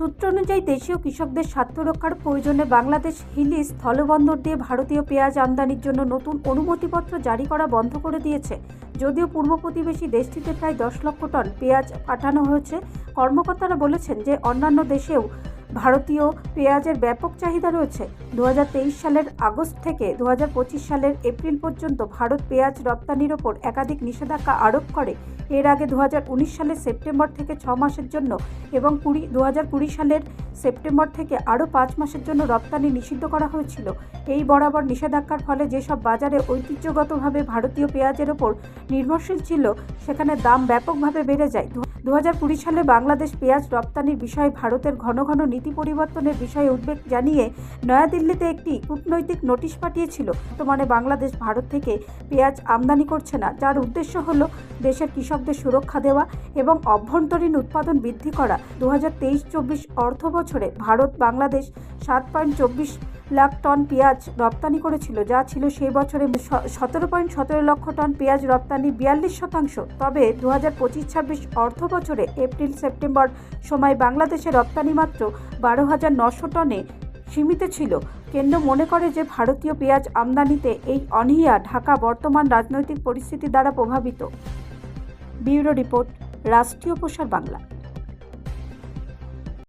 সূত্র অনুযায়ী দেশীয় কৃষকদের স্বার্থ রক্ষার প্রয়োজনে বাংলাদেশ হিলি স্থলবন্দর দিয়ে ভারতীয় পেঁয়াজ আমদানির জন্য নতুন অনুমতিপত্র জারি করা বন্ধ করে দিয়েছে। যদিও পূর্ব প্রতিবেশী দেশটিতে প্রায় 10 লক্ষ টন পেঁয়াজ পাঠানো হয়েছে, কর্মকর্তারা বলেছেন যে অন্যান্য দেশেও ভারতীয় পেঁয়াজের ব্যাপক চাহিদা রয়েছে। 2023 সালের আগস্ট থেকে 2025 সালের এপ্রিল পর্যন্ত ভারত পেঁয়াজ রপ্তানির ওপর একাধিক নিষেধাজ্ঞা আরোপ করে। এর আগে 2019 সালের সেপ্টেম্বর থেকে 6 মাসের জন্য এবং 2020 সালের সেপ্টেম্বর থেকে আরও 5 মাসের জন্য রপ্তানি নিষিদ্ধ করা হয়েছিল। এই বরাবর নিষেধাজ্ঞার ফলে যেসব বাজারে ঐতিহ্যগতভাবে ভারতীয় পেঁয়াজের ওপর নির্ভরশীল ছিল, সেখানে দাম ব্যাপকভাবে বেড়ে যায়। 2020 সালে বাংলাদেশ পেঁয়াজ রপ্তানির বিষয়ে ভারতের ঘন ঘন নীতি পরিবর্তনের বিষয়ে উদ্বেগ জানিয়ে নয়াদিল্লিতে একটি কূটনৈতিক নোটিশ পাঠিয়েছিল। বর্তমানে বাংলাদেশ ভারত থেকে পেঁয়াজ আমদানি করছে না, যার উদ্দেশ্য হল দেশের কৃষকদের সুরক্ষা দেওয়া এবং অভ্যন্তরীণ উৎপাদন বৃদ্ধি করা। 2023-24 অর্থ বছরে ভারত বাংলাদেশ 7.24 লাখ টন পেঁয়াজ রপ্তানি করেছিল, যা ছিল সেই বছরে 17.17 লক্ষ টন পেঁয়াজ রপ্তানি 42%। তবে 2025-26 অর্থ বছরে এপ্রিল সেপ্টেম্বর সময় বাংলাদেশে রপ্তানি মাত্র 12,900 টনে সীমিত ছিল। কেন্দ্র মনে করে যে ভারতীয় পেঁয়াজ আমদানিতে এই অনীহা ঢাকা বর্তমান রাজনৈতিক পরিস্থিতি দ্বারা প্রভাবিত। ব্যুরো রিপোর্ট, রাষ্ট্রীয় প্রসার বাংলা।